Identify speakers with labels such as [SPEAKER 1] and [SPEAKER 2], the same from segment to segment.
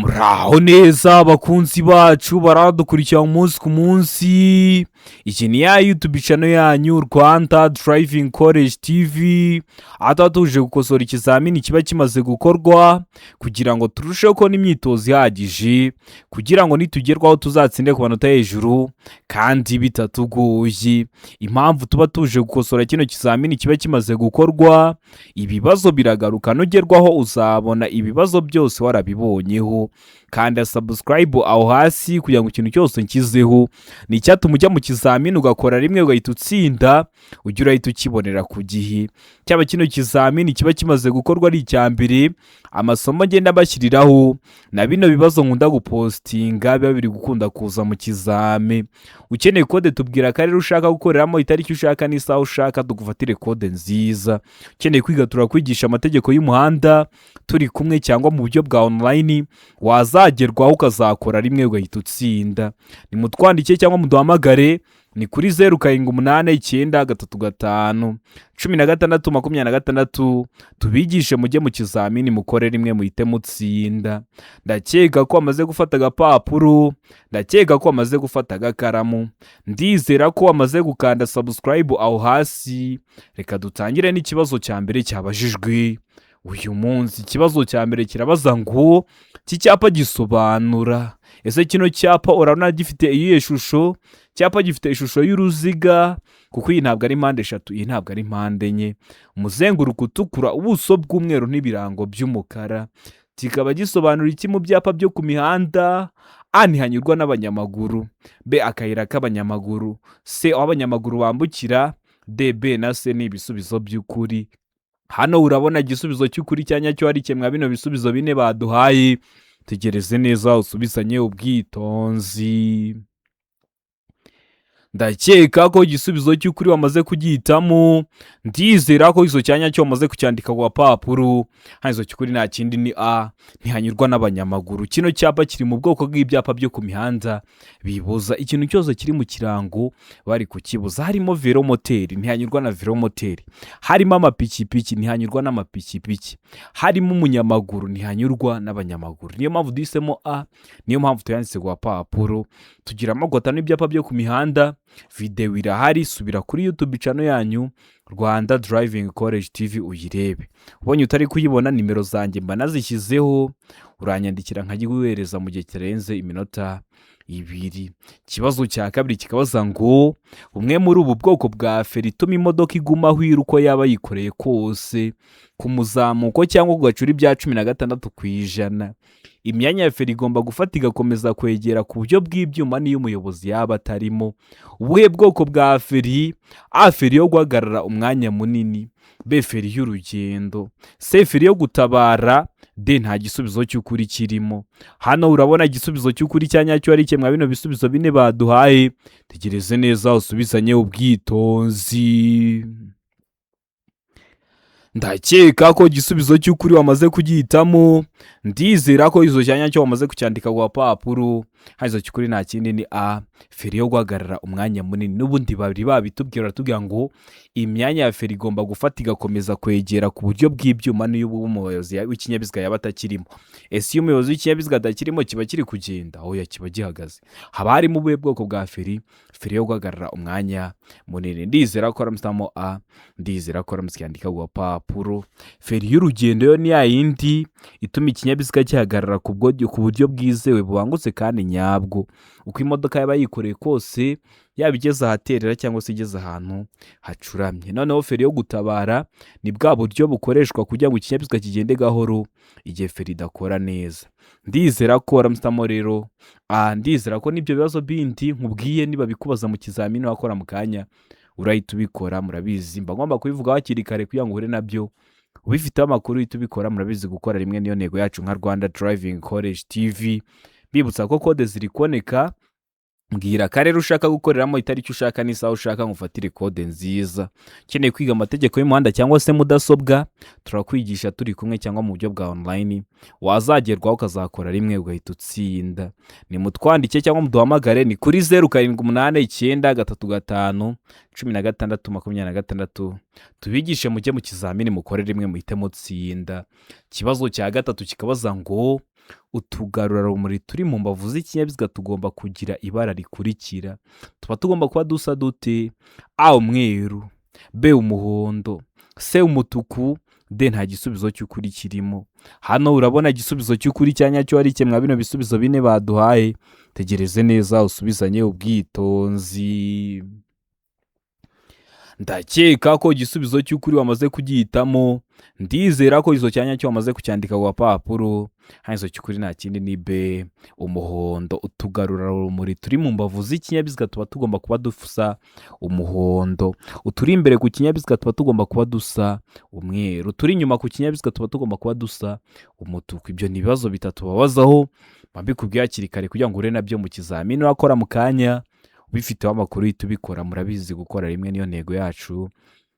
[SPEAKER 1] Muraho neza abakunzi bacu baradukurikira umunsi ku munsi. Iki ni ya YouTube channel yanyu Rwanda Driving College TV. Aha tuje gukosora ikizamini kiba kimaze gukorwa kugira ngo turusheho ko n'imyitozo ihagije kugira ngo nitugerwaho tuzatsinde ku manota hejuru kandi bitatugoye. Impamvu tuba tuje gukosora kino kizamini kiba kimaze gukorwa, ibibazo biragaruka nugerwaho uzabona ibibazo byose warabibonyeho. Kanda subscribe aho hasi kugira ngo ikintu cyose nkizeho ni icyatuma ujya mu kizamini ugakora rimwe ugahita utsinda, ujya urahita ukibonera ku gihe. Cyaba kino kizamini kiba kimaze gukorwa ari icya mbere, amasomo ngenda bashyiriraho na bino bibazo nkunda gupostinga biba biri gukunda kuza mu kizame. Ukeneye kode tubwira akarere ushaka gukoreramo, itariki ushaka n'isaha ushaka, tugufatire kode nziza. Ukeneye kwiga turakwigisha amategeko y'umuhanda turi kumwe cyangwa mu buryo bwa online, wazagerwaho ukazakora rimwe ugahita utsinda. Nimutwandike cyangwa muduhamagare ni kuri 0789 tubigishe mujye mu kizamini mukore rimwe muhite mutsinda. Ndakeka ko amaze gufata agapapuro, ndakeka ko amaze gufata agakaramu, ndizera ko amaze gukanda subscribe aho hasi. Reka dutangire n'ikibazo cya mbere cyabajijwe uyu munsi. Ikibazo cya mbere kirabaza ngo iki cyapa gisobanura. Ese kino cyapa urabona gifite iyihe shusho? Cyapa gifite ishusho y'uruziga kuko iyi ntabwo ari mpande eshatu, iyi ntabwo ari mpande enye. Umuzenguruko utukura, ubuso bw'umweru n'ibirango by'umukara. Kikaba gisobanura iki mu byapa byo ku mihanda? A, ntihanyurwa n'abanyamaguru. B, akayira k'abanyamaguru. C, aho abanyamaguru bambukira. D, B na C ni ibisubizo by'ukuri. Hano urabona igisubizo cy'ukuri cyanya cyo ari kimwe bino bisubizo bine baduhaye. Tegereze neza usubizanye ubwitonzi. Ndakeka ko igisubizo cy'ukuri wamaze kugihitamo. Ndizera ko izo cyanya cyo wamaze kucyandika ku papuro. Hanyuma cy'ukuri nta kindi ni A, ntihanyurwa n'abanyamaguru. Kino cyapa kiri mu bwoko bw'ibyapa byo ku mihanda bibuza ikintu cyose kiri mu kirango bari kukibuza. Harimo velomoteri, ntihanyurwa na velomoteri. Harimo amapikipiki, ntihanyurwa n'amapikipiki. Harimo umunyamaguru, ntihanyurwa n'abanyamaguru. Niyo mpamvu duhisemo A, niyo mpamvu tuyanditse ku papuro. Tugira amagota n'ibyapa byo ku mihanda. Video irahari, subira kuri YouTube channel yanyu Rwanda Driving College TV uyirebe. Ubonye utari kuyibona, nimero zanjye mba nazishyizeho, uranyandikira nkagiguhereza mu gihe kirenze iminota 2. Kibazo cya kabiri kikabaza ngo umwe muri ubu bwoko bwa feri ituma imodoka iguma aho iri uko yaba yikoreye kose ku muzamuko cyangwa ku gacuri bya 16%. Imyanya ya feri igomba gufata igakomeza kwegera ku buryo bw'ibyuma niyo umuyobozi yaba atarimo. Ubuhe bwoko bwa feri? A, feri yo guhagarara umwanya munini. B, feri y'urugendo. C, feri yo gutabara. D, nta gisubizo cy'ukuri kirimo. Hano urabona igisubizo cy'ukuri cyanya cyo ari kimwe bino bisubizo bine baduhaye. Tegereze neza usubizanye ubwitonzi. Ndakeka ko igisubizo cy'ukuri wamaze kugihitamo. Ndizera ko izo cyanya cyo wamaze kucyandika ku papuro. Hanyuma cy'ukuri nta kindi ni A, feri yo guhagarara umwanya munini. N'ubundi bari babitubwira tugira ngo imyanya ya feri igomba gufata igakomeza kwegera ku buryo bw'ibyuma niyo umuyobozi w'ikinyabiziga yaba atakirimo. Ese iyo umuyobozi w'ikinyabiziga atakirimo kiba kiri kugenda? Oya, kiba gihagaze. Haba harimo ubuhe bwoko bwa feri? Feri yo guhagarara umwanya munini. Ndizera ko ramustamo A, ndizera ko ramusyandika ku papuro. Feri y'urugendo yo ni ya yindi ituma ikinyabiziga gihagarara ku buryo bwizewe bubangutse kandi nyabwo. Uko imodoka yaba yikoreye kose, yaba igeze ahaterera cyangwa se igeze ahantu hacuramye. Noneho feri yo gutabara ni bwa buryo bukoreshwa kugira ngo ikinyabiziga kigende gahoro igihe feri idakora neza. Ndizera ko ramustamo rero A, ndizera ko n'ibyo bibazo bindi nkubwiye niba bikubaza mu kizamini wakora mu kanya urahita ubikora. Murabizi mba ngomba kubivuga hakiri kare kugira ngo uhure nabyo. Ubifite amakuru uhita ubikora. Murabizi gukora rimwe niyo ntego yacu nka Rwanda Driving College TV. Bibutsa ko kode ziri kuboneka. Mbwira akarere ushaka gukoreramo, itariki ushaka n'isaha ushaka, ngufatire kode nziza. Ukeneye kwiga amategeko y'umuhanda cyangwa se mudasobwa, turakwigisha turi kumwe cyangwa mu buryo bwa online. Wazagerwaho ukazakora rimwe ugahita utsinda. Nimutwandike cyangwa muduhamagare ni kuri 0789 tubigishe mujye mu kizamini mukore rimwe muhite mutsinda. Kibazo cya gatatu kikabaza ngo utugarurarumuri turi mu mbavu z'ikinyabiziga tugomba kugira ibara rikurikira. Tuba tugomba kuba dusa dute? A umweru, B umuhondo, C umutuku, D nta gisubizo cy'ukuri kirimo. Hano urabona igisubizo cy'ukuri cya nyacyo ari kimwe mwa bino bisubizo bine baduhaye. Tegereze neza usubizanye ubwitonzi. Ndakeka ko igisubizo cy'ukuri wamaze kugihitamo. Ndizera ko izo cyanya cyo wamaze kucyandika ku gapapuro. Hanyuma cy'ukuri nta kindi ni B umuhondo. Utugarurarumuri turi mu mbavu z'ikinyabiziga tuba tugomba kuba dusa umuhondo. Uturi imbere ku kinyabiziga tuba tugomba kuba dusa umweru. Turi inyuma ku kinyabiziga tuba tugomba kuba dusa umutuku. Ibyo ni ibibazo bitatu babazaho, mbikubwiye hakiri kare kugira ngo ure nabyo mu kizamini urakora mu kanya. Ubifiteho amakuru uhita ubikora, murabizi gukora rimwe niyo ntego yacu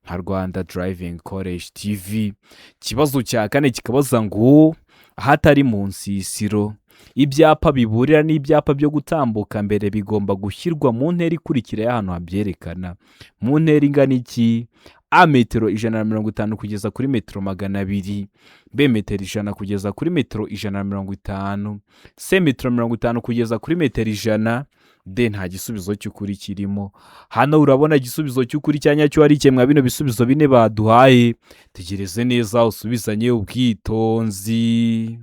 [SPEAKER 1] nka Rwanda Driving College TV. Ikibazo cya kane kikabaza ngo ahatari mu nsisiro ibyapa biburira n'ibyapa byo gutambuka mbere bigomba gushyirwa mu ntera ikurikira y'ahantu habyerekana. Mu ntera ingana iki? A metero 150 kugeza kuri metero 200, B metero 100 kugeza kuri metero 150, C metero 50 kugeza kuri metero 100, D nta gisubizo cy'ukuri kirimo. Hano urabona igisubizo cy'ukuri cya nyacyo ari kimwe mwa bino bisubizo bine baduhaye. Tegereze neza usubizanye ubwitonzi.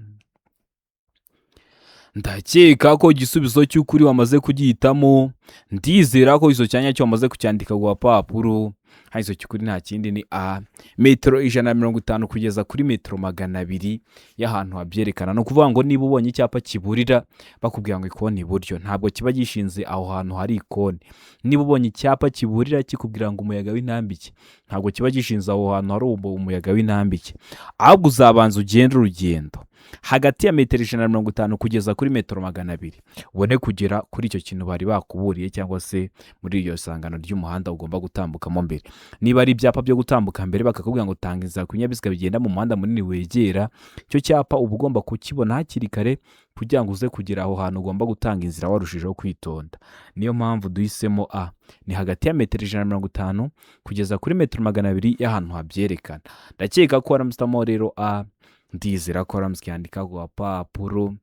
[SPEAKER 1] Ndakeka ko igisubizo cy'ukuri wamaze kugihitamo. Ndizera ko izo cyanya cyo wamaze kucyandika ku gapapuro. Hanyuma cy'ukuri nta kindi ni A metero 150 kugeza kuri metero 200 y'ahantu habyerekana. No kuvuga ngo niba ubonye icyapa kiburira bakubwira ngo ikoni iburyo, ntabwo kiba gishinze aho hantu hari ikoni. Niba ubonye icyapa kiburira kikubwira ngo umuyaga w'intambike, ntabwo kiba gishinze aho hantu hari umuyaga w'intambike. Ahubwo uzabanza ugenda urugendo hagati ya metero 150 kugeza kuri metero 200 ubone kugera kuri icyo kintu bari bakuburiye, cyangwa se muri iryo sangano ry'umuhanda ugomba gutambukamo mbere. Niba ari ibyapa byo gutambuka mbere bakakubwira ngo tanga inzira ku binyabiziga bigenda mu muhanda munini wegera, icyo cyapa uba ugomba kukibona hakiri kare kugira ngo uze kugera aho hantu ugomba gutanga inzira warushijeho kwitonda. Niyo mpamvu duhisemo A, ni hagati ya metero 150 kugeza kuri metero 200 y'ahantu habyerekana. Ndakeka ko waramusitamo rero A. Ndizera ko waramusikandika ku gapapuro.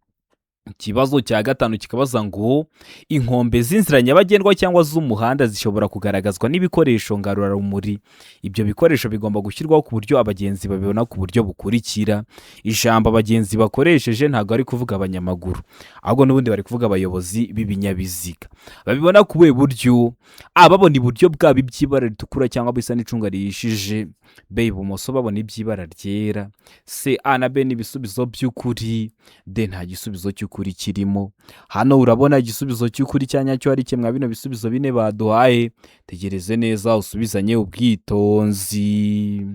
[SPEAKER 1] Ikibazo cya gatanu kikabaza ngo inkombe z'inzira nyabagendwa cyangwa z'umuhanda zishobora kugaragazwa n'ibikoresho ngarurarumuri. Ibyo bikoresho bigomba gushyirwaho ku buryo abagenzi babibona ku buryo bukurikira. Ijambo abagenzi bakoresheje ntabwo ari kuvuga abanyamaguru, ahubwo n'ubundi bari kuvuga abayobozi b'ibinyabiziga. Babibona ku buhe buryo? A babona iburyo bwabo iby'ibara ritukura cyangwa bisa n'icunga rihishije, B ibumoso babona iby'ibara ryera, C A na B n'ibisubizo by'ukuri, D nta gisubizo cy'ukuri kirimo. Hano urabona igisubizo cy'ukuri cya nyacyo ari kimwe mwa bino bisubizo bine baduhaye. Tegereze neza usubizanye ubwitonzi.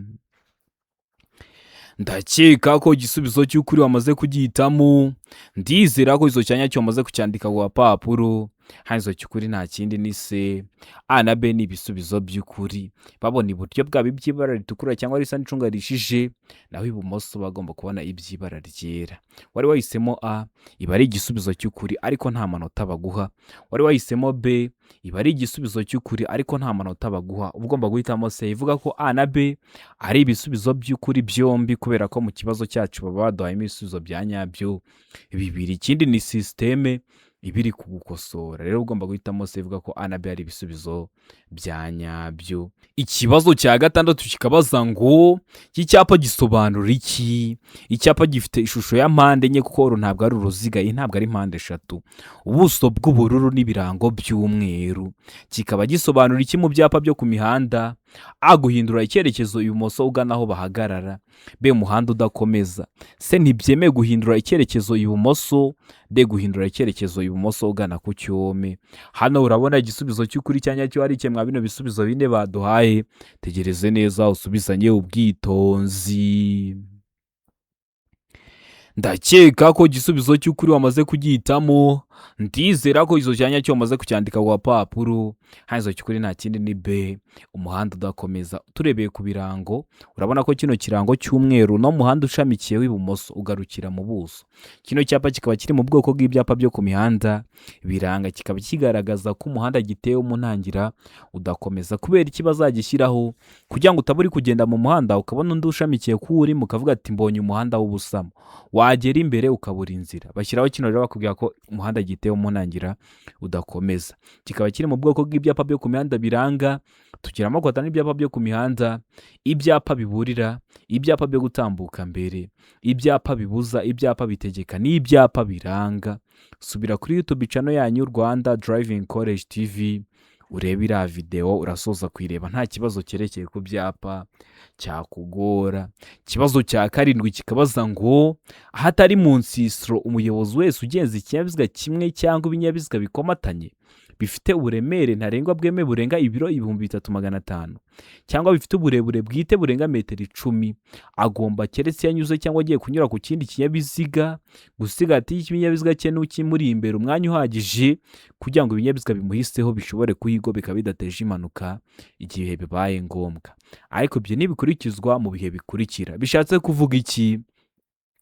[SPEAKER 1] Ndakeka ko igisubizo cy'ukuri wamaze kugihitamo. Ndizera ko izo cyanya cyo wamaze kucyandika ku gapapuro. Hanyuma cy'ukuri nta kindi ni C A na B ni ibisubizo by'ukuri. Babona iburyo bwabo iby'ibara ritukura cyangwa risa n'icunga rishije, naho ibumoso bagomba kubona iby'ibara ryera. Wari wahisemo A, iba ari igisubizo cy'ukuri ariko nta manota baguha. Wari wahisemo B, iba ari igisubizo cy'ukuri ariko nta manota baguha. Ugomba guhitamo C ivuga ko A na B ari ibisubizo by'ukuri byombi, kubera ko mu kibazo cyacu baba baduhayemo ibisubizo bya nyabyo bibiri. Ikindi ni systeme ibiri kugukosora. Rero ugomba guhitamo C ivuga ko A na B ari ibisubizo bya nyabyo. Ikibazo cya gatandatu kikabaza ngo iki cyapa gisobanura iki? Icyapa gifite ishusho ya mpande enye kuko ntabwo ari uruziga, iyi ntabwo ari mpande eshatu. Ubuso bw'ubururu n'ibirango by'umweru. Kikaba gisobanura iki mu byapa byo ku mihanda? A guhindura icyerekezo ibumoso ugana aho bahagarara, B umuhanda udakomeza, C ntibyemewe guhindura icyerekezo ibumoso, D guhindura icyerekezo ibumoso ugana ku cyome. Hano urabona igisubizo cy'ukuri cya nyacyo ari kimwe mwa bino bisubizo bine baduhaye. Tegereze neza usubizanye ubwitonzi. Ndakeka ko igisubizo cy'ukuri wamaze kugihitamo. ndizera ko izo cyanya cyo wamaze kucyandika ku gapapuro. Hanyuma cy'ukuri nta kindi ni B, umuhanda udakomeza. Turebeye ku birango urabona ko kino kirango cy'umweru no muhanda ushamikiyeho ibumoso ugarukira mu buso. Kino cyapa kikaba kiri mu bwoko bw'ibyapa byo ku mihanda biranga, kikaba kigaragaza ko umuhanda gitewe mu ntangira udakomeza. Kubera iki bazagishyiraho? Kugira ngo utaba uri kugenda mu muhanda ukabona undi ushamikiye ku uri mukavuga ati mbonye umuhanda w'ubusamo, wagera imbere ukabura inzira. Bashyiraho kino rero bakubwira ko umuhanda gitewe mu ntangira udakomeza. Kikaba kiri mu bwoko bw'ibyapa byo ku mihanda biranga. Tugira amoko atanu ibyapa byo ku mihanda: ibyapa biburira, ibyapa byo gutambuka mbere, ibyapa bibuza, ibyapa bitegeka n'ibyapa biranga. Subira kuri YouTube channel yanyu Rwanda Driving College TV urebe iriya video, urasoza kuyireba nta kibazo cyerekeye ku byapa cyakugora. Ikibazo cya karindwi kikabaza ngo ahatari mu nsisiro umuyobozi wese ugenza ikinyabiziga kimwe cyangwa ibinyabiziga bikomatanye bifite uburemere ntarengwa bweme burenga ibiro 3500 cyangwa bifite uburebure bwite burenga metero 10 agomba, keretse yanyuze cyangwa agiye kunyura ku kindi kinyabiziga, gusiga hagati y'ikinyabiziga cye n'ukimuri imbere umwanya uhagije kugira ngo ibinyabiziga bimuhiseho bishobore kuhigobeka bidateje impanuka igihe bibaye ngombwa. Ariko ibyo ntibikurikizwa mu bihe bikurikira. Bishatse kuvuga iki?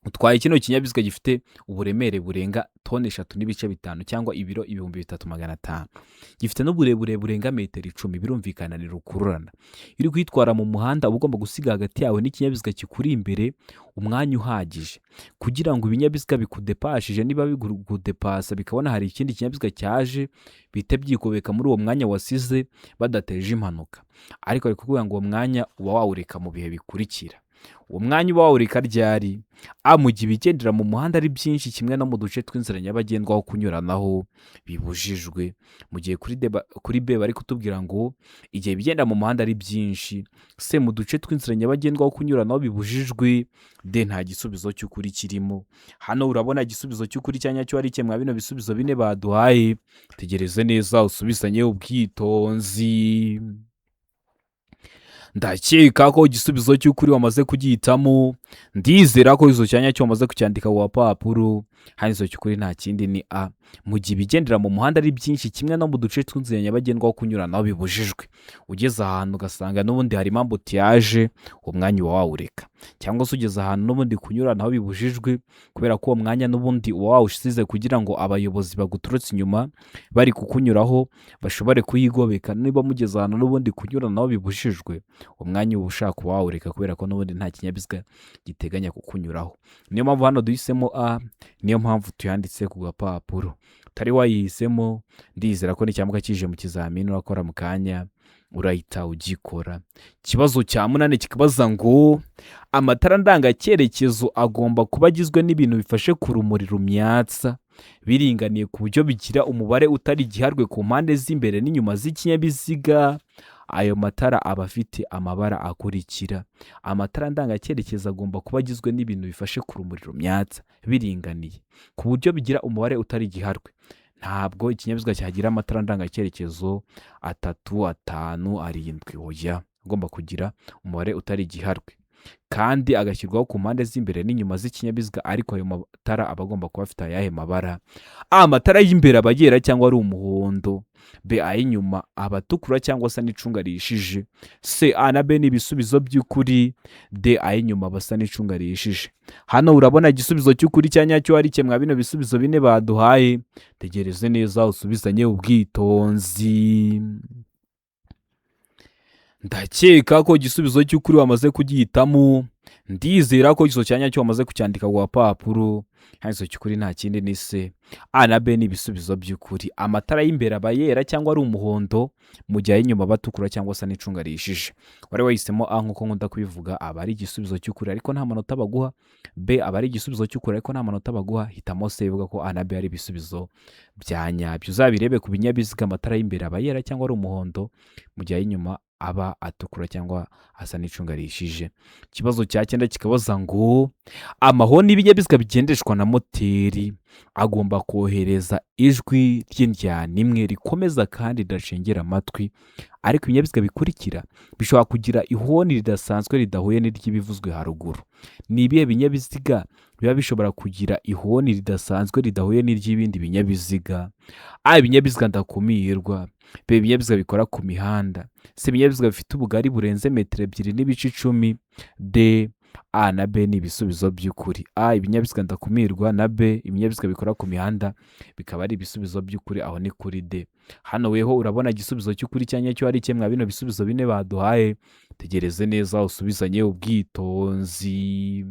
[SPEAKER 1] Utwaye kino kinyabiziga gifite uburemere burenga toni 3.5 cyangwa ibiro 3500, gifite n'uburebure burenga metero 10, birumvikana ni rukururana. Iri kwitwara mu muhanda ugomba gusiga hagati yawe n'ikinyabiziga kikuri imbere umwanya uhagije kugira ngo ibinyabiziga bikudepashije, niba bigudepasa bikabona hari ikindi kinyabiziga cyaje, bite byikobeka muri uwo mwanya wasize badateje impanuka. Ariko ari kuvuga ngo uwo mwanya uba wawureka mu bihe bikurikira. Uwo mwanya uba wawureka ryari? Mu gihe ibigendera mu muhanda ari byinshi, kimwe no mu duce tw'inzira nyabagendwa aho kunyuranaho bibujijwe. Mu gihe kuri B bari kutubwira ngo igihe bigenda mu muhanda ari byinshi, se mu duce tw'inzira nyabagendwa aho kunyuranaho bibujijwe, D nta gisubizo cy'ukuri kirimo. Hano urabona igisubizo cy'ukuri cyanya cyo ari kimwe bino bisubizo bine baduhaye. Tegereze neza usubizanye ubwitonzi. Ndakeka ko igisubizo cy'ukuri wamaze kugihitamo. Ndizera ko izo cyanya cyo wamaze kucyandika ku gapapuro. Hanyuma cy'ukuri nta kindi ni A, mu gihe ibigendera mu muhanda ari byinshi, kimwe no mu duce tw'inzira nyabagendwa aho kunyuranaho bibujijwe. Ugeze ahantu ugasanga n'ubundi harimo ambutiyaje, uwo mwanya uba wawureka. Cyangwa se ugeze ahantu n'ubundi kunyuranaho bibujijwe, kubera ko uwo mwanya n'ubundi uba wawusize kugira ngo abayobozi baguturutse inyuma bari kukunyuraho bashobore kuyigobeka. Niba mugeze ahantu n'ubundi kunyuranaho bibujijwe, umwanya uba ushaka wawureka kubera ko n'ubundi nta kinyabiziga giteganya kukunyuraho. Niyo mpamvu hano duhisemo A, niyo mpamvu tuyanditse ku gapapuro. Utari wayihisemo, ndizera ko n'icyamuka kije mu kizamini urakora mu kanya urahita ugikora. Ikibazo cya 8 kikabaza ngo amatara ndangacyerekezo agomba kuba agizwe n'ibintu bifashe ku rumuri rumyatsa biringaniye ku buryo bigira umubare utari giharwe ku mpande z'imbere n'inyuma z'ikinyabiziga. Ayo matara aba afite amabara akurikira. Amatara ndangacyerekezo agomba kuba agizwe n'ibintu bifashe ku rumuri rumyatsa biringaniye ku buryo bigira umubare utari giharwe. Ntabwo ikinyabiziga cyagira amatara ndangacyerekezo 3, 5, 7, oya, agomba kugira umubare utari giharwe kandi agashyirwaho ku mpande z'imbere n'inyuma z'ikinyabiziga. Ariko ayo matara aba agomba kuba afite ayahe mabara? Amatara y'imbere aba yera cyangwa ari umuhondo. B, ay'inyuma aba atukura cyangwa se n'icunga rihishije. C, A na B ni ibisubizo by'ukuri. D, ay'inyuma basa n'icunga rihishije. Hano urabona igisubizo cy'ukuri cyanya cyo ari kimwe bino bisubizo bine baduhaye. Tegereze neza usubizanye ubwitonzi. Ndakeka ko igisubizo cy'ukuri wamaze kugihitamo. Ndizera ko izo cyanya cyo wamaze kucyandika ku gapapuro. Hanyuma cy'ukuri nta kindi ni C, A na B ni ibisubizo by'ukuri. Amatara y'imbere aba yera cyangwa ari umuhondo, mu gihe ay'inyuma batukura cyangwa se n'icunga rihishije. Wari wahisemo A nk'uko nkunda kubivuga, aba ari igisubizo cy'ukuri ariko nta manota baguha. B aba ari igisubizo cy'ukuri ariko nta manota baguha. Hitamo C ivuga ko A na B ari ibisubizo bya nyabyo. Uzabirebe ku binyabiziga, amatara y'imbere aba yera cyangwa ari umuhondo, mu gihe ay'inyuma aba atukura cyangwa asa n'icunga rihishije. Ikibazo cya 9 kikabaza ngo amahoni y'ibinyabiziga bigendeshwa na moteri agomba kohereza ijwi ry'injyana imwe rikomeza kandi ridacengera amatwi ariko ibinyabiziga bikurikira bishobora kugira ihoni ridasanzwe ridahuye n'iry'ibivuzwe haruguru. Ni ibihe binyabiziga biba bishobora kugira ihoni ridasanzwe ridahuye n'iry'ibindi binyabiziga? Ibinyabiziga ndakumirwa. Ibinyabiziga bikora ku mihanda. Ibinyabiziga bifite ubugari burenze metero 2.10. D, A na B ni ibisubizo by'ukuri. Ibinyabiziga ndakumirwa, na B ibinyabiziga bikora ku mihanda bikaba ari ibisubizo by'ukuri. Aho ni kuri D. Hano weho urabona igisubizo cy'ukuri cyanya cyo ari kimwe bino bisubizo bine baduhaye. Tegereze neza usubizanye ubwitonzi.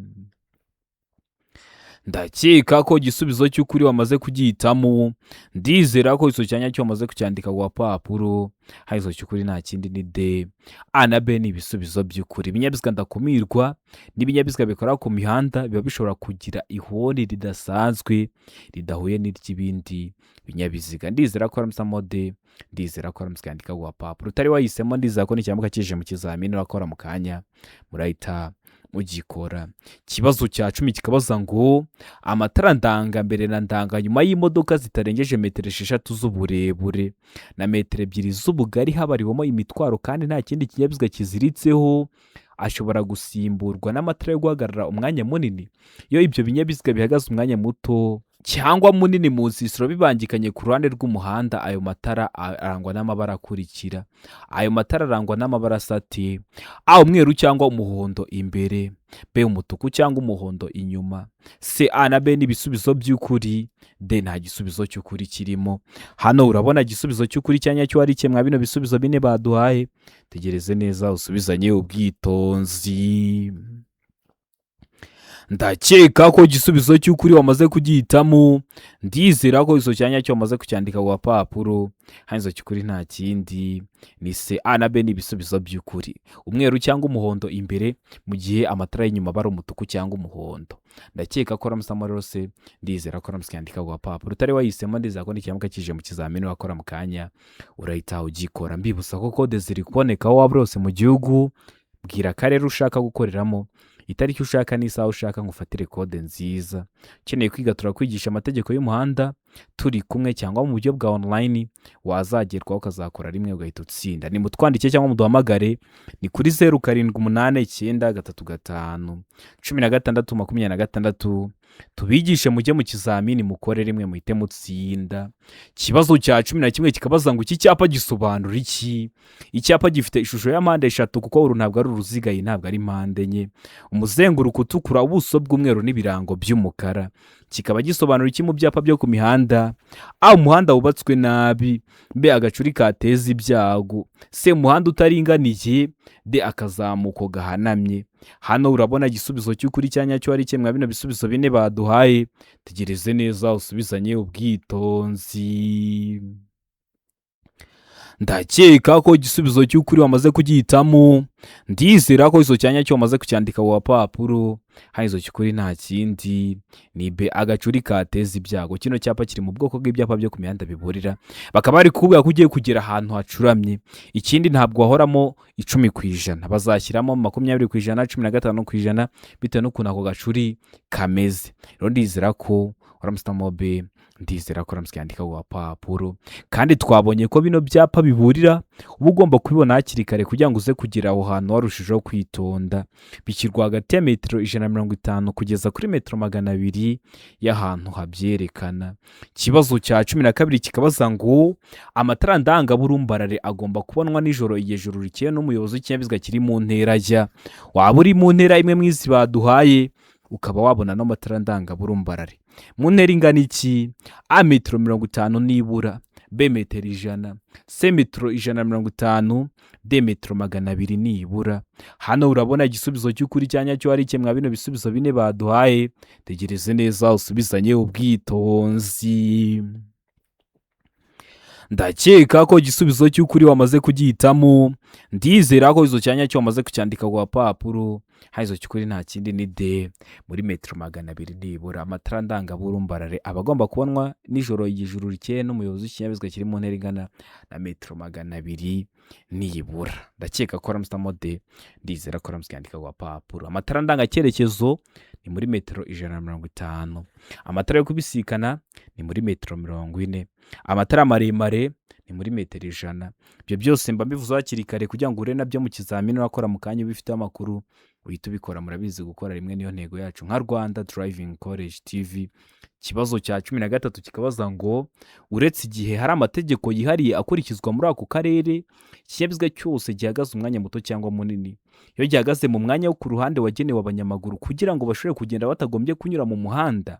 [SPEAKER 1] Ndakeka ko igisubizo cy'ukuri wamaze kugihitamo. Ndizera ko iso cyanya cyo wamaze kucyandika ku papuro. Izo cy'ukuri nta kindi ni D. A na B ni ibisubizo by'ukuri. Ibinyabiziga ndakumirwa n'ibinyabiziga bikora ku mihanda biba bishobora kugira ihoni ridasanzwe ridahuye n'iry'ibindi binyabiziga. Ndizera ko aramusamo D. Ndizera ko aramuskandika ku papuro. Utari wahisemo ndizera ko n'icyamuka kije mu kizamini urakora mu kanya murahita mugikora. Kibazo cya 10 kikabaza ngo amatara ndanga mbere na ndanga nyuma y'imodoka zitarengeje metero 6 z'uburebure na metero 2 z'ubugari habariwemo imitwaro kandi nta kindi kinyabiziga kiziritseho ashobora gusimburwa n'amatara yo guhagarara umwanya munini. Iyo ibyo binyabiziga bihagaze umwanya muto cyangwa munini mu nsisiro bibangikanye ku ruhande rw'umuhanda, ayo matara arangwa n'amabara akurikira. Ayo matara arangwa n'amabara asati: A, umweru cyangwa umuhondo imbere; B, umutuku cyangwa umuhondo inyuma; C, A na B ni ibisubizo by'ukuri; D, nta gisubizo cy'ukuri kirimo. Hano urabona igisubizo cy'ukuri cyanya cyo ari kimwe bino bisubizo bine baduhaye. Tegereze neza usubizanye ubwitonzi. Ndakeka ko igisubizo cy'ukuri wamaze kugihitamo. Ndizera ko iso cyanya cyo wamaze kucyandika ku papuro. Hanzo cy'ukuri nta kindi ni C, A na B ni ibisubizo by'ukuri. Umweru cyangwa umuhondo imbere mu gihe amatara y'inyuma bari umutuku cyangwa umuhondo. Ndakeka ko aramusamo rero C. Ndizera ko aramuskandika ku papuro. Utari wahisemo ndizera ko n'icyamuka kije mu kizamini wakora mu kanya urahita ugikora. Mbibusa ko kode ziri kuboneka aho waba rose mu gihugu. Bwira akarere ushaka gukoreramo, itariki ushaka n'isaha ushaka ngufatire kode nziza. Ukeneye kwiga turakwigisha amategeko y'umuhanda turi kumwe cyangwa mu buryo bwa online, wazagerwaho ukazakora rimwe ugahita utsinda. Ni mutwandike cyangwa muduhamagare ni kuri 0789931626 tubigishe mujye mu kizamini mukore rimwe muhite mutsinda. Kibazo cya 11 kikabaza ngo iki cyapa gisobanura iki? Icyapa gifite ishusho ya mpande 3 kuko uru ntabwo ari uruziga, iyi ntabwo ari mpande enye, umuzenguruko utukura, ubuso bw'umweru n'ibirango by'umukara. Kikaba gisobanura iki mu byapa byo ku mihanda? A, umuhanda wubatswe nabi; B, agacuri kateza ibyago; C, umuhanda utaringaniye; D, akazamuko gahanamye. Hano urabona igisubizo cy'ukuri cyanya cyo ari kimwe bino bisubizo bine baduhaye. Tegereze neza usubizanye ubwitonzi. Ndakeka ko igisubizo cy'ukuri wamaze kugihitamo. Ndizera ko iso cyanya cyo wamaze kucyandika ku papuro. Izo cy'ukuri nta kindi ni B, agacuri kateza ibyago. Kino cyapa kiri mu bwoko bw'ibyapa byo ku mihanda biburira, bakaba bari kuvuga ko ugiye kugera ahantu hacuramye. Ikindi ntabwo wahoramo 10%, bazashyiramo 20%, 15% bitewe n'ukuntu ako gacuri kameze. Rero ndizera ko uramusitamo B. Ndizera ko aramuskandika ku papuro. Kandi twabonye ko bino byapa biburira uba ugomba kubibona hakiri kare kugira ngo uze kugira aho hantu warushijeho kwitonda. Bishyirwa hagati ya metero 150 kugeza kuri metero 200 y'ahantu habyerekana. Kibazo cya 12 kikabaza ngo amatara ndangaburumbarare agomba kubonwa nijoro igihe ijuru rikeye n'umuyobozi w'ikinyabiziga kiri mu ntera ajya. Waba uri mu ntera imwe mwizi baduhaye ukaba wabona no matara ndangaburumbarare mu ntera ingana iki? A, metero 50 nibura; B, metero 100; C, metero 150; D, metero 200 nibura. Hano urabona igisubizo cy'ukuri cyanya cyo ari kimwe bino bisubizo bine baduhaye. Tegereze neza usubizanye ubwitonzi. Ndakeka ko igisubizo cy'ukuri wamaze kugihitamo. Ndizera ko izo cyanya cyo wamaze kucyandika ku papuro. Izo cy'ukuri nta kindi ni D, muri metero 200 nibura. Amatara ndangaburumbarare aba agomba kubonwa nijoro ijuru rikeye n'umuyobozi w'ikinyabiziga kiri mu ntera ingana na metero 200 nibura. Ndakeka ko aramusitamo D. Ndizera ko aramuskandika ku papuro. Amatara ndangacyerekezo ni muri metero 150. Amatara yo kubisikana ni muri metero 40. Amatara maremare ni muri metero 100. Ibyo byose mba mbivuze hakiri kare kugira ngo ure nabyo mu kizamini urakora mu kanya ubifite amakuru uhita ubikora. Murabizi gukora rimwe niyo ntego yacu nka Rwanda Driving College TV. Ikibazo cya 13 kikabaza ngo uretse igihe hari amategeko yihariye akurikizwa muri ako karere, ikinyabiziga cyose gihagaze umwanya muto cyangwa munini, iyo gihagaze mu mwanya wo ku ruhande wagenewe abanyamaguru kugira ngo bashobore kugenda batagombye kunyura mu muhanda,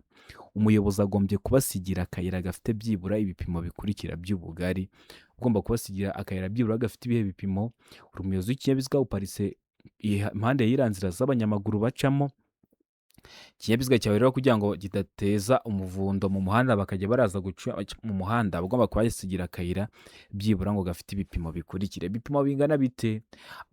[SPEAKER 1] umuyobozi agombye kubasigira akayira gafite byibura ibipimo bikurikira by'ubugari. Ugomba kubasigira akayira byibura gafite ibihe bipimo. Umuyobozi w'ikinyabiziga uparitse impande y'iriya nzira z'abanyamaguru bacamo, ikinyabiziga cyawe rero kugira ngo kidateza umuvundo mu muhanda bakajya baraza guca mu muhanda, ugomba kubasigira akayira byibura ngo gafite ibipimo bikurikira. Ibipimo bingana bite?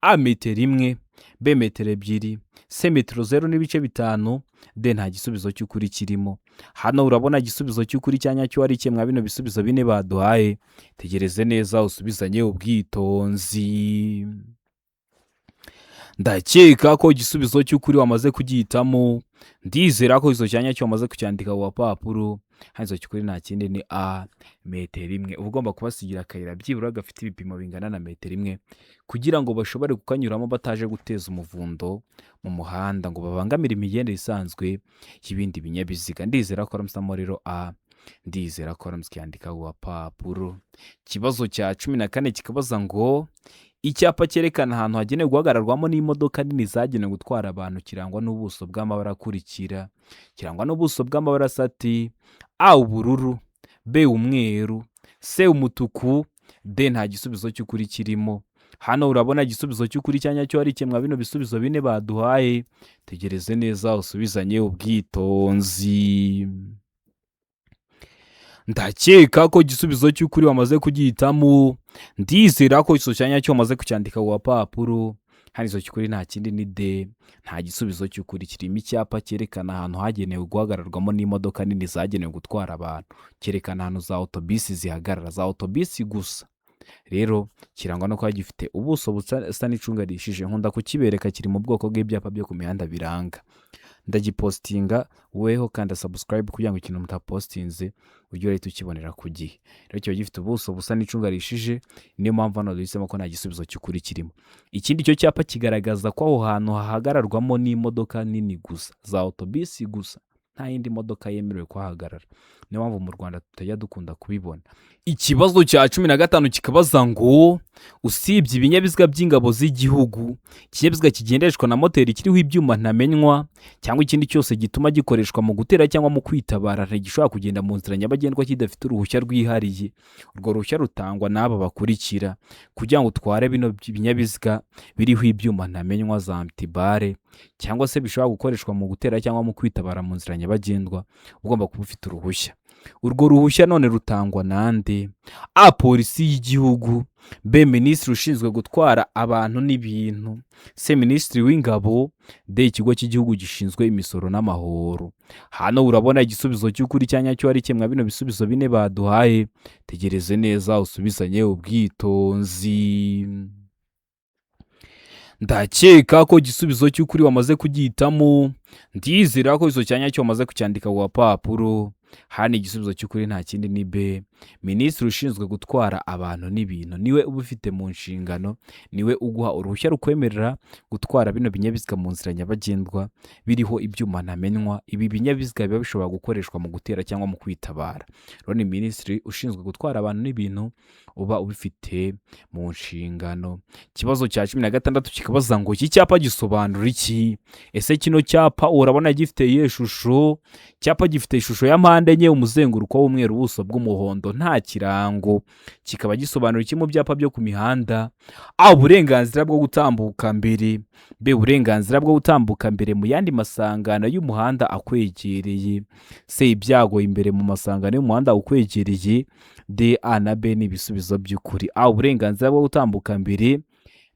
[SPEAKER 1] A metero 1, B metero 2, C metero 0.5, D nta gisubizo cy'ukuri kirimo. Hano urabona igisubizo cy'ukuri cyanya cyo ari kimwe bino bisubizo bine baduhaye. Tegereze neza usubizanye ubwitonzi. Ndakeka ko igisubizo cy'ukuri wamaze kugihitamo. Ndizera ko izo cyanya cyo wamaze kucyandika ku papuro. Hanyuma cy'ukuri nta kindi ni A metero 1. Uba ugomba kubasigira akayira byibura gafite ibipimo bingana na metero 1 kugira ngo bashobore kukanyuramo bataje guteza umuvundo mu muhanda ngo babangamire imigendere isanzwe y'ibindi binyabiziga. Ndizera ko aramusamo rero A. Ndizera ko aramusyandika ku papuro. Ikibazo cya 14 kikabaza ngo icyapa cyerekana ahantu hagenewe guhagararwamo n'imodoka nini zagenewe gutwara abantu kirangwa n'ubuso bw'amabara akurikira. Kirangwa n'ubuso bw'amabara sati: A ubururu, B umweru, C umutuku, D nta gisubizo cy'ukuri kirimo. Hano urabona igisubizo cy'ukuri cyanya cyo ari kimwe bino bisubizo bine baduhaye. Tegereze neza usubizanye ubwitonzi. Ndakeka ko igisubizo cy'ukuri wamaze kugihitamo. Ndizera ko iso cyanya cyo wamaze kucyandika ku papuro. Hano iso cy'ukuri nta kindi ni D. Nta gisubizo cy'ukuri kirimo icyapa cyerekana ahantu hagenewe guhagararwamo n'imodoka nini zagenewe gutwara abantu. Cyerekana ahantu za autobisi zihagarara, za autobisi gusa. Rero kirangwa no kuba gifite ubuso busa n'icunga rishije. Nkunda kukibereka, kiri mu bwoko bw'ibyapa byo ku mihanda biranga. Ndagipostinga weho kandi subscribe kugira ngo ikintu mutapostinze ujye urahita ukibonera ku gihe. Rero kiba gifite ubuso busa n'icunga rishije, niyo mpamvu hano duhisemo ko nta gisubizo cy'ukuri kirimo. Ikindi cyo cyapa kigaragaza ko aho hantu hahagararwamo n'imodoka nini gusa, za autobisi gusa, nta yindi modoka yemerewe kuhahagarara. Niyo mpamvu mu Rwanda tutajya dukunda kubibona. Ikibazo cya 15 kikabaza ngo usibye ibinyabiziga by'ingabo z'igihugu, ikinyabiziga kigendeshwa na moteri kiriho ibyuma ntamenywa cyangwa ikindi cyose gituma gikoreshwa mu gutera cyangwa mu kwitabara ntigishobora kugenda mu nzira nyabagendwa kidafite uruhushya rwihariye. Urwo ruhushya rutangwa n'aba bakurikira kugira ngo utware bino binyabiziga biriho ibyuma ntamenywa za antibare cyangwa se bishobora gukoreshwa mu gutera cyangwa mu kwitabara mu nzira nyabagendwa. Ugomba kuba ufite uruhushya. Urwo ruhushya none rutangwa nande? A polisi y'igihugu, B minisitiri ushinzwe gutwara abantu n'ibintu, C minisitiri w'ingabo, D ikigo cy'igihugu gishinzwe imisoro n'amahoro. Hano urabona igisubizo cy'ukuri cyanya cyo ari kimwe bino bisubizo bine baduhaye. Tegereze neza usubizanye ubwitonzi. Ndakeka ko igisubizo cy'ukuri wamaze kugihitamo. Ndizera ko izo cyanya cyo wamaze kucyandika ku papuro. Hano igisubizo cy'ukuri nta kindi ni B. Minisitiri ushinzwe gutwara abantu n'ibintu niwe ubifite mu nshingano, niwe uguha uruhushya rukwemerera gutwara bino binyabiziga mu nzira nyabagendwa biriho ibyuma ntamenywa. Ibi binyabiziga biba bishobora gukoreshwa mu gutera cyangwa mu kwitabara. Rero ni minisitiri ushinzwe gutwara abantu n'ibintu uba ubifite mu nshingano. Ikibazo cya 16 kikabaza ngo iki cyapa gisobanura iki? Ese kino cyapa urabona gifite iyihe shusho? Cyapa gifite ishusho ya mpande enye, umuzenguruko w'umweru, ubuso bw'umuhondo, nta kirango. Kikaba gisobanura iki mu byapa byo ku mihanda? A uburenganzira bwo gutambuka mbere, B uburenganzira bwo gutambuka mbere mu yandi masangano y'umuhanda akwegereye, C ibyago imbere mu masangano y'umuhanda ukwegereye, D A na B ni ibisubizo by'ukuri. A uburenganzira bwo gutambuka mbere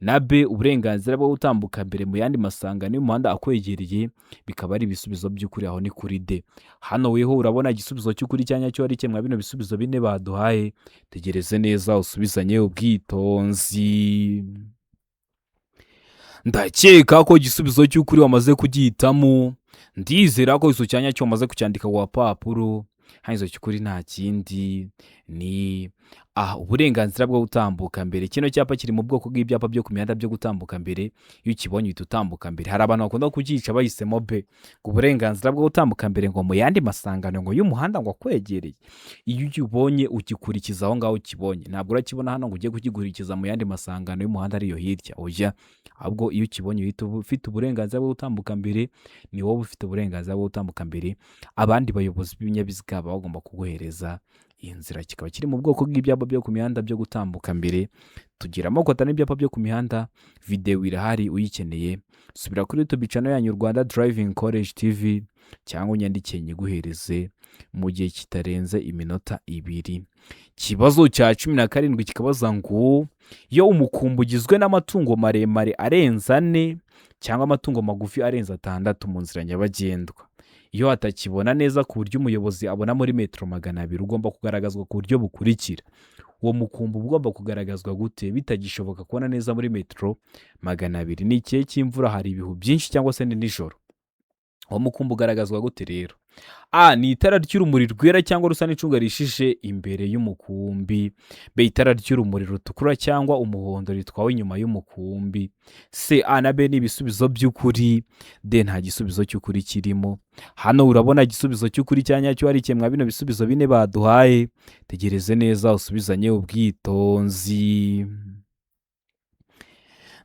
[SPEAKER 1] na B uburenganzira bwo gutambuka mbere mu yandi masangano y'umuhanda akwegereye bikaba ari ibisubizo by'ukuri. Aho ni kuri D. Hano weho urabona igisubizo cy'ukuri cyanya cyo ari kimwe bino bisubizo bine baduhaye. Tegereze neza usubizanye ubwitonzi. Ndakeka ko igisubizo cy'ukuri wamaze kugihitamo. Ndizera ko iso cyanya cyo wamaze kucyandika ku papuro. Hanyuma cy'ukuri nta kindi ni uburenganzira bwo gutambuka mbere. Kino cyapa kiri mu bwoko bw'ibyapa byo ku mihanda byo gutambuka mbere. Iyo ukibonye uhita utambuka mbere. Hari abantu bakunda kucyica bahisemo B, ngo uburenganzira bwo gutambuka mbere ngo mu yandi masangano ngo y'umuhanda ngo akwegereye. Iyo ukibonye ugikurikiza aho ngaho ukibonye, ntabwo urakibona hano ngo ujye kukigurikiza mu yandi masangano y'umuhanda ariyo hirya, oya. Ahubwo iyo ukibonye uhita ufite uburenganzira bwo gutambuka mbere, ni wowe ufite uburenganzira bwo gutambuka mbere. Abandi bayobozi b'ibinyabiziga baba bagomba kuguhereza iyi nzira. Kikaba kiri mu bwoko bw'ibyapa byo ku mihanda byo gutambuka mbere. Tugira amoko atanu y'ibyapa byo ku mihanda. Video irahari uyikeneye, subira kuri YouTube channel yanyu Rwanda Driving College TV, cyangwa unyandikire nyiguhereze mu gihe kitarenze iminota 2. Kibazo cya 17 kikabaza ngo iyo umukumbi ugizwe n'amatungo maremare arenze 4 cyangwa amatungo magufi arenze 6 mu nzira nyabagendwa, iyo atakibona neza ku buryo umuyobozi abona muri metero 200, ugomba kugaragazwa ku buryo bukurikira. Uwo mukumbi ugomba kugaragazwa gute bitagishoboka kubona neza muri metero 200? Ni igihe cy'imvura, hari ibihu byinshi, cyangwa se ni nijoro. Uwo mukumbi ugaragazwa gute rero? Ni itara ry'urumuri rwera cyangwa rusa n'icunga rishije imbere y'umukumbi. B, itara ry'urumuri rutukura cyangwa umuhondo ritwawe inyuma y'umukumbi. C, A na B ni ibisubizo by'ukuri. D, nta gisubizo cy'ukuri kirimo. Hano urabona igisubizo cy'ukuri cyanyacyo ari kimwe bino bisubizo 4 baduhaye. Tegereze neza usubizanye ubwitonzi.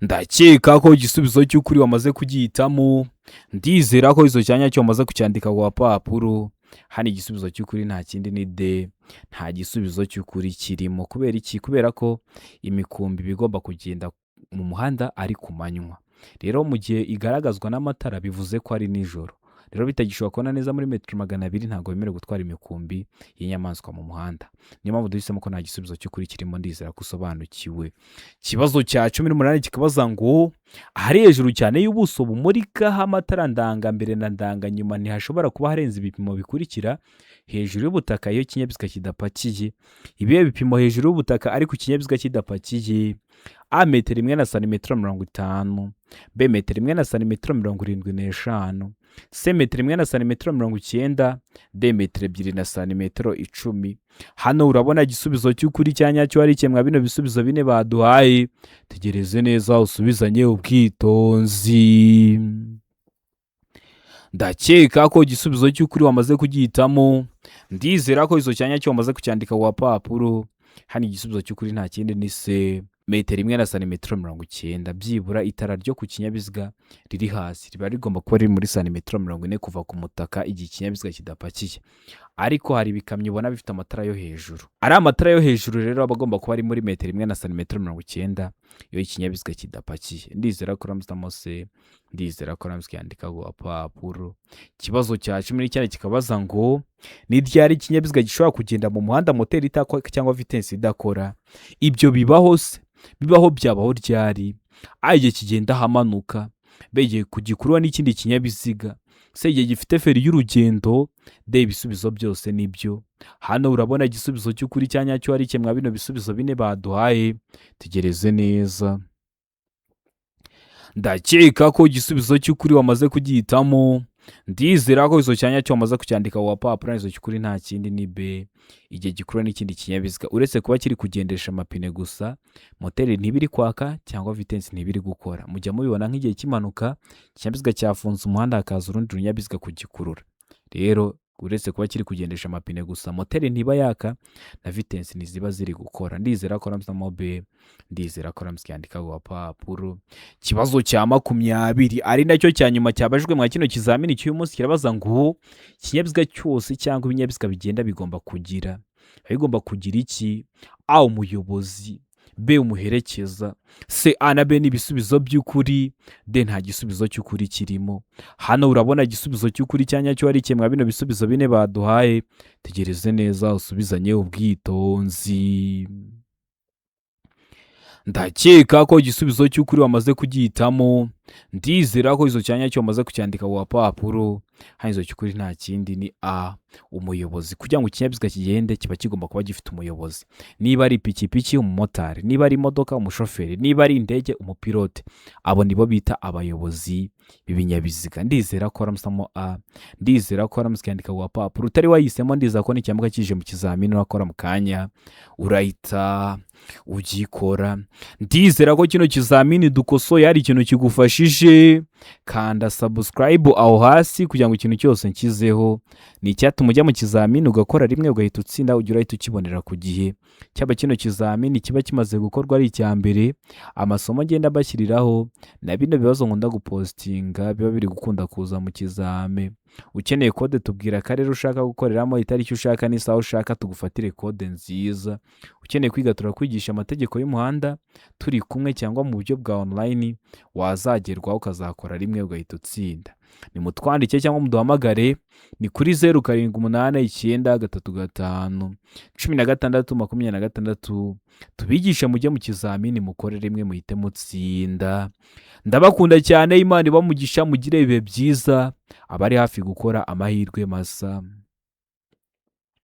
[SPEAKER 1] Ndakeka ko igisubizo cy'ukuri wamaze kugihitamo. Ndizera ko izo cyanyacyo wamaze kucyandika ku papuro. Hano igisubizo cy'ukuri nta kindi ni D, nta gisubizo cy'ukuri kirimo. Kubera iki? Kubera ko imikumbi bigomba kugenda mu muhanda ari ku manywa. Rero mu gihe igaragazwa n'amatara bivuze ko ari nijoro. Rero bitagishoboka kubona neza muri metero 200, ntabwo bemerewe gutwara imikumbi y'inyamaswa mu muhanda. Niyo mpamvu duhisemo ko nta gisubizo cy'ukuri kirimo. Ndizera ko usobanukiwe. Kibazo cya 18 kikabaza ngo ahari hejuru cyane y'ubuso bumurikaho amatara ndangambere na ndanganyuma ntihashobora kuba harenze ibipimo bikurikira hejuru y'ubutaka iyo ikinyabiziga kidapakiye. Ibihe bipimo hejuru y'ubutaka ariko ikinyabiziga kidapakiye? A, metero 1 na santimetero 50. B, metero 1 na santimetero 75. C, metero 1 na santimetero 90. D, metero 2 na santimetero 10. Hano urabona igisubizo cy'ukuri cyanyacyo ari kimwe bino bisubizo 4 baduhaye. Tegereze neza usubizanye ubwitonzi. Ndakeka ko igisubizo cy'ukuri wamaze kugihitamo. Ndizera ko izo cyanyacyo wamaze kucyandika ku papuro. Hano igisubizo cy'ukuri nta kindi ni C, metero 1 na santimetero 90. Byibura itara ryo ku kinyabiziga riri hasi riba rigomba kuba riri muri santimetero 40 kuva ku mutaka igihe ikinyabiziga kidapakiye. Ariko hari ibikamyo ubona bifite amatara yo hejuru. Ari amatara yo hejuru rero aba agomba kuba ari muri metero 1 na santimetero 90 iyo ikinyabiziga kidapakiye. Ndizera ko ramutamo C, ndizera ko ramutse yandika ku papuro. Kibazo cya 19 kikabaza ngo ni ryari ikinyabiziga gishobora kugenda mu muhanda moteri itakora cyangwa vitesse idakora? Ibyo bibaho se? Bibaho byabaho ryari? A, igihe kigenda hamanuka. B, igihe kugikurwa n'ikindi kinyabiziga. C, igihe gifite feri y'urugendo. D, ibisubizo byose nibyo. Hano urabona igisubizo cy'ukuri cyanyacyo ari kimwe bino bisubizo 4 baduhaye. Tegereze neza. Ndakeka ko igisubizo cy'ukuri wamaze kugihitamo. Ndizera ko izo cyanyacyo wamaze kucyandika ku papuro. Izo cy'ukuri nta kindi ni B, igihe gikurwa n'ikindi kinyabiziga uretse kuba kiri kugendesha amapine gusa, moteri ntibiri kwaka cyangwa vitesse ntibiri gukora. Mujya mubibona nk'igihe cy'impanuka ikinyabiziga cyafunze umuhanda hakaza urundi runyabiziga kugikurura. Rero uretse kuba kiri kugendesha amapine gusa, moteri ntiba yaka na vitesse ntiziba ziri gukora. Ndizera ko ramutamo B, ndizera ko ramutse yandika ku papuro. Kibazo cya 20 ari nacyo cya nyuma cyabajwe mwa kino kizamini cy'uyu munsi kirabaza ngo ikinyabiziga cyose cyangwa ibinyabiziga bigenda bigomba kugira iki? A, umuyobozi. B, umuherekeza. C, A na B ni ibisubizo by'ukuri. D, nta gisubizo cy'ukuri kirimo. Hano urabona igisubizo cy'ukuri cyanyacyo ari kimwe bino bisubizo 4 baduhaye. Tegereze neza usubizanye ubwitonzi. Ndakeka ko igisubizo cy'ukuri wamaze kugihitamo. ndizera ko izo cyanya cyo bamaze kucyandika ku gapapuro. Hanyuma izo cy'ukuri nta kindi ni umuyobozi. Kugira ngo ikinyabiziga kigende kiba kigomba kuba gifite umuyobozi. Niba ari ipikipiki, umumotari; niba ari imodoka, umushoferi; niba ari indege, umupilote. Abo nibo bita abayobozi b'ibinyabiziga. Ndizera ko waramusamo ndizera ko waramusikandika ku gapapuro. Utari wahisemo, ndizera ko n'icyambuka kije mu kizamini urakora mu kanya urahita ugikora. Ndizera ko kino kizamini dukosoye hari ikintu kigufashije. Kanda subscribe aho hasi kugira ngo ikintu cyose nkizeho ni icyatuma ujya mu kizamini ugakora rimwe ugahita utsinda, ugira uhita ukibonera ku gihe. Cyaba kino kizamini kiba kimaze gukorwa ari icya mbere, amasomo agenda bashyiriraho na bino bibazo nkunda gupostinga biba biri gukunda kuza mu kizame. Ukeneye kode tubwira akarere ushaka gukoreramo, itariki ushaka n'isaha ushaka, tugufatire kode nziza. Ukeneye kwiga turakwigisha amategeko y'umuhanda turi kumwe, cyangwa mu buryo bwa online wazagerwaho ukazakora rimwe ugahita utsinda. Nimutwandike cyangwa muduhamagare, ni kuri 0788351626. tubigisha mujye mu kizamini mukore rimwe muhite mutsinda. Ndabakunda cyane. Imana ibahe umugisha, mugire ibihe byiza. Abari hafi gukora amahirwe masa.